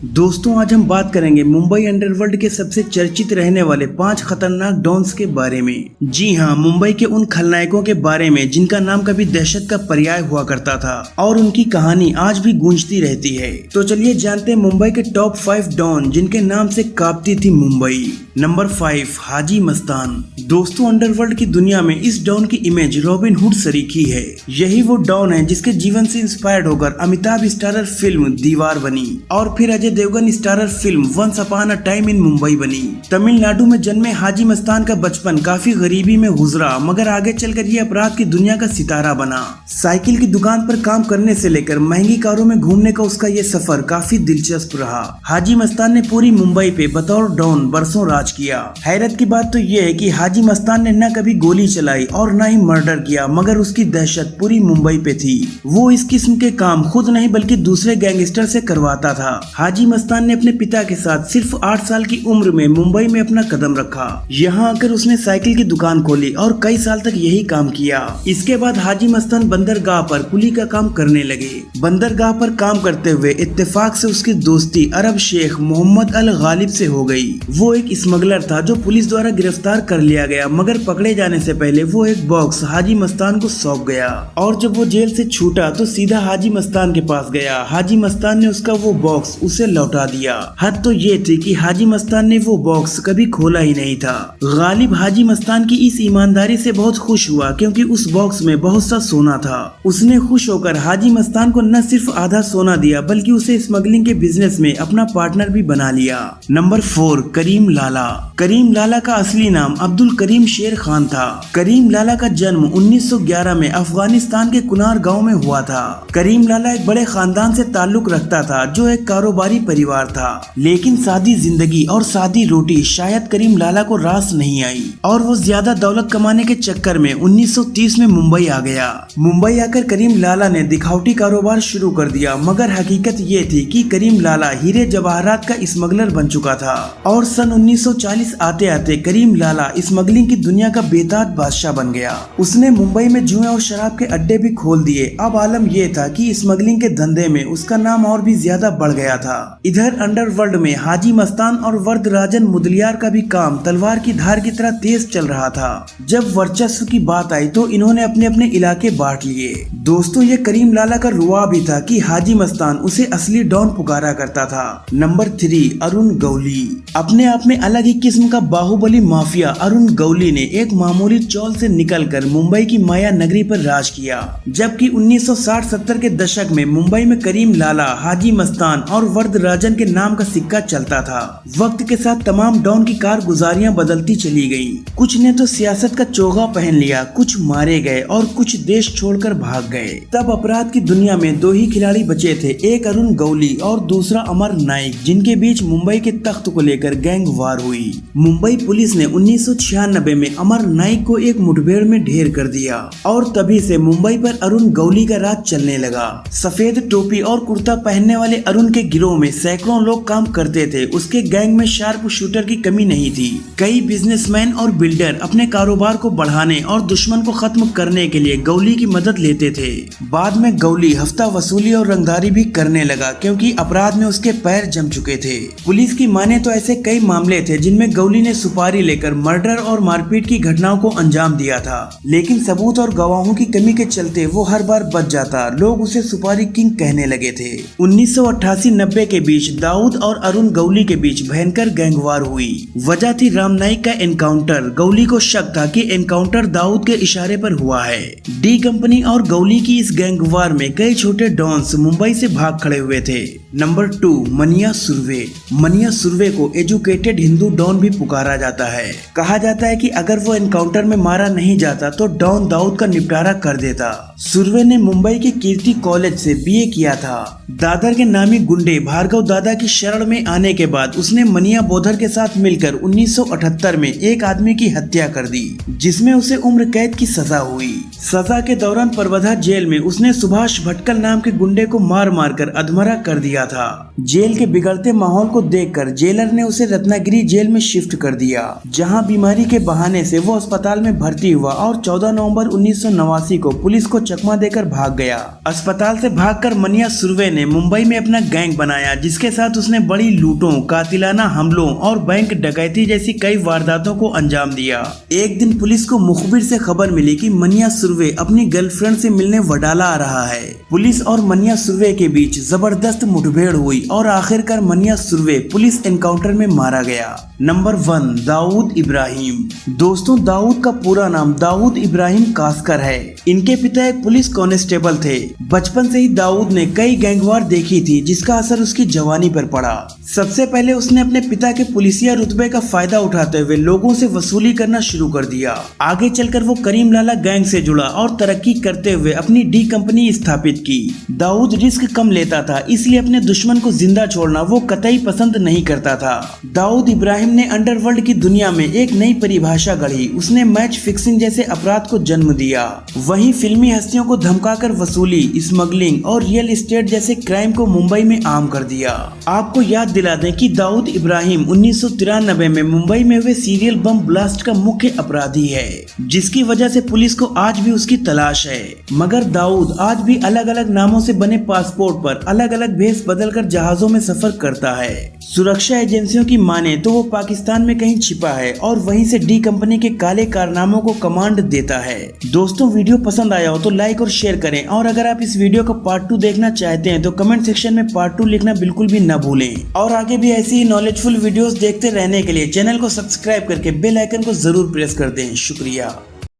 दोस्तों आज हम बात करेंगे मुंबई अंडरवर्ल्ड के सबसे चर्चित रहने वाले 5 खतरनाक डॉन्स के बारे में। जी हाँ, मुंबई के उन खलनायकों के बारे में जिनका नाम कभी दहशत का पर्याय हुआ करता था और उनकी कहानी आज भी गूंजती रहती है। तो चलिए जानते हैं मुंबई के टॉप 5 डॉन जिनके नाम से कांपती थी मुंबई। नंबर 5, हाजी मस्तान। दोस्तों अंडरवर्ल्ड की दुनिया में इस डॉन की इमेज रॉबिन हुड सरीखी है। यही वो डॉन है जिसके जीवन से इंस्पायर्ड होकर अमिताभ स्टारर फिल्म दीवार बनी और फिर Ajay Devgn starrer film once upon a time in Mumbai बनी। तमिलनाडु में जन्मे हाजी मस्तान का बचपन काफी गरीबी में गुजरा, मगर आगे चलकर ये अपराध की दुनिया का सितारा बना। साइकिल की दुकान पर काम करने से लेकर महंगी कारों में घूमने का उसका ये सफर काफी दिलचस्प रहा। हाजी मस्तान ने पूरी मुंबई पे बतौर डॉन बरसों राज किया। हैरत की बात तो ये है कि हाजी मस्तान ने न कभी गोली चलाई और न ही मर्डर किया, मगर उसकी दहशत पूरी मुंबई पे थी। वो इस किस्म के काम खुद नहीं बल्कि दूसरे गैंगस्टर से करवाता था। हाजी मस्तान ने अपने पिता के साथ सिर्फ 8 साल की उम्र में मुंबई में अपना कदम रखा। यहाँ आकर उसने साइकिल की दुकान खोली और कई साल तक यही काम किया। इसके बाद हाजी मस्तान बंदरगाह पर कुली का काम करने लगे। बंदरगाह पर काम करते हुए इत्तेफाक से उसकी दोस्ती अरब शेख मोहम्मद अल गालिब से हो गई। वो एक स्मगलर था जो पुलिस द्वारा गिरफ्तार कर लिया गया, मगर पकड़े जाने से पहले वो एक बॉक्स हाजी मस्तान को सौंप गया और जब वो जेल से छूटा तो सीधा हाजी मस्तान के पास गया। हाजी मस्तान ने उसका वो बॉक्स उसे लौटा दिया। हद तो ये थी कि हाजी मस्तान ने वो बॉक्स कभी खोला ही नहीं था। गालिब हाजी मस्तान की इस ईमानदारी से बहुत खुश हुआ क्योंकि उस बॉक्स में बहुत सा सोना था। उसने खुश होकर हाजी मस्तान को न सिर्फ आधा सोना दिया बल्कि उसे स्मगलिंग के बिजनेस में अपना पार्टनर भी बना लिया। नंबर 4, करीम लाला। करीम लाला का असली नाम अब्दुल करीम शेर खान था। करीम लाला का जन्म 1911 में अफगानिस्तान के कुनार गांव में हुआ था। करीम लाला एक बड़े खानदान से ताल्लुक रखता था जो एक कारोबारी परिवार था, लेकिन सादी जिंदगी और सादी रोटी शायद करीम लाला को रास नहीं आई और वो ज्यादा दौलत कमाने के चक्कर में 1930 में मुंबई आ गया। मुंबई आकर करीम लाला ने दिखावटी कारोबार शुरू कर दिया, मगर हकीकत ये थी कि करीम लाला हीरे जवाहरात का स्मगलर बन चुका था और सन 1940 आते आते करीम लाला स्मगलिंग की दुनिया का बेताज बादशाह बन गया। उसने मुंबई में जुए और शराब के अड्डे भी खोल दिए। अब आलम यह था कि स्मगलिंग के धंधे में उसका नाम और भी ज्यादा बढ़ गया था। इधर अंडरवर्ल्ड में हाजी मस्तान और वरदराजन मुदलियार का भी काम तलवार की धार की तरह तेज चल रहा था। जब वर्चस्व की बात आई तो इन्होंने अपने अपने इलाके बांट लिए। दोस्तों ये करीम लाला का रुआब ही था कि हाजी मस्तान उसे असली डॉन पुकारा करता था। नंबर 3, अरुण गौली। अपने आप में अलग ही किस्म का बाहुबली माफिया अरुण गौली ने एक मामूली चौल से निकलकर मुंबई की माया नगरी पर राज किया। जबकि 1960-70 के दशक में मुंबई में करीम लाला, हाजी मस्तान और वरदराजन के नाम का सिक्का चलता था। वक्त के साथ तमाम डॉन की कारगुजारियां बदलती चली गईं। कुछ ने तो सियासत का चोगा पहन लिया, कुछ मारे गए और कुछ देश छोड़कर भाग गए। तब अपराध की दुनिया में 2 ही खिलाड़ी बचे थे, एक अरुण गौली और दूसरा अमर नाइक, जिनके बीच मुंबई के तख्त को लेकर गैंग वार हुई। मुंबई पुलिस ने 1996 में अमर नाइक को एक मुठभेड़ में ढेर कर दिया और तभी से मुंबई पर अरुण गौली का राज चलने लगा। सफेद टोपी और कुर्ता पहनने वाले अरुण के गिरोह में सैकड़ों लोग काम करते थे। उसके गैंग में शार्प शूटर की कमी नहीं थी। कई बिजनेसमैन और बिल्डर अपने कारोबार को बढ़ाने और दुश्मन को खत्म करने के लिए गौली की मदद लेते थे। बाद में गौली हफ्ता वसूली और रंगदारी भी करने लगा क्योंकि अपराध में उसके पैर जम चुके थे। पुलिस की माने तो ऐसे कई मामले थे जिनमें गौली ने सुपारी लेकर मर्डर और मारपीट की घटनाओं को अंजाम दिया था, लेकिन सबूत और गवाहों की कमी के चलते वो हर बार बच जाता। लोग उसे सुपारी किंग कहने लगे थे। 1988-90 के बीच दाऊद और अरुण गौली के बीच भयंकर गैंगवार हुई। वजह थी राम नाइक का एनकाउंटर। गौली को शक था कि एनकाउंटर दाऊद के इशारे पर हुआ है। डी कंपनी और गौली की इस गैंगवार में कई छोटे डॉन्स मुंबई से भाग खड़े हुए थे। नंबर 2, मनिया सुर्वे। मनिया सुर्वे को एजुकेटेड हिंदू डॉन भी पुकारा जाता है। कहा जाता है कि अगर वो एनकाउंटर में मारा नहीं जाता तो डॉन दाऊद का निपटारा कर देता। सुर्वे ने मुंबई के कीर्ति कॉलेज से बीए किया था। दादर के नामी गुंडे भार्गव दादा की शरण में आने के बाद उसने मनिया बोधर के साथ मिलकर 1978 में एक आदमी की हत्या कर दी, जिसमें उसे उम्र कैद की सजा हुई। सजा के दौरान परवधा जेल में उसने सुभाष भटकल नाम के गुंडे को मार मार कर अधमरा कर दिया था। जेल के बिगड़ते माहौल को देखकर जेलर ने उसे रत्नागिरी जेल जेल में शिफ्ट कर दिया, जहां बीमारी के बहाने से वो अस्पताल में भर्ती हुआ और 14 नवंबर 1989 को पुलिस को चकमा देकर भाग गया। अस्पताल से भागकर मनिया सुर्वे ने मुंबई में अपना गैंग बनाया, जिसके साथ उसने बड़ी लूटों, कातिलाना हमलों और बैंक डकैती जैसी कई वारदातों को अंजाम दिया। एक दिन पुलिस को मुखबिर से खबर मिली कि मनिया सुर्वे अपनी गर्लफ्रेंड से मिलने वडाला आ रहा है। पुलिस और मनिया सुर्वे के बीच जबरदस्त मुठभेड़ हुई और आखिरकार मनिया सुर्वे पुलिस एनकाउंटर में मारा गया। नंबर 1, दाऊद इब्राहिम। दोस्तों, दाऊद का पूरा नाम दाऊद इब्राहिम कास्कर है। इनके पिता एक पुलिस कांस्टेबल थे। बचपन से ही दाऊद ने कई गैंगवार देखी थी, जिसका असर उसकी जवानी पर पड़ा। सबसे पहले उसने अपने पिता के पुलिसिया रुतबे का फायदा उठाते हुए लोगों से वसूली करना शुरू कर दिया। आगे चलकर वो करीम लाला गैंग से जुड़ा और तरक्की करते हुए अपनी डी कंपनी स्थापित की। दाऊद रिस्क कम लेता था, इसलिए अपने दुश्मन को जिंदा छोड़ना वो कतई पसंद नहीं करता था। दाऊद इब्राहिम ने अंडरवर्ल्ड की दुनिया में एक नई परिभाषा गढ़ी। उसने मैच फिक्सिंग जैसे अपराध को जन्म दिया। वहीं फिल्मी हस्तियों को धमकाकर वसूली, स्मगलिंग और रियल एस्टेट जैसे क्राइम को मुंबई में आम कर दिया। आपको याद दिला दें कि दाऊद इब्राहिम 1993 में मुंबई में हुए सीरियल बम ब्लास्ट का मुख्य अपराधी है, जिसकी वजह से पुलिस को आज भी उसकी तलाश है। मगर दाऊद आज भी अलग अलग नामों से बने पासपोर्ट पर अलग अलग भेष बदलकर जहाजों में सफर करता है। सुरक्षा एजेंसियों की माने तो वो पाकिस्तान में कहीं छिपा है और वहीं से डी कंपनी के काले कारनामों को कमांड देता है। दोस्तों, वीडियो पसंद आया हो तो लाइक और शेयर करें, और अगर आप इस वीडियो का पार्ट 2 देखना चाहते हैं तो कमेंट सेक्शन में पार्ट 2 लिखना बिल्कुल भी न भूलें। और आगे भी ऐसी ही नॉलेजफुल वीडियोस देखते रहने के लिए चैनल को सब्सक्राइब करके बेल आइकन को जरूर प्रेस कर दें। शुक्रिया।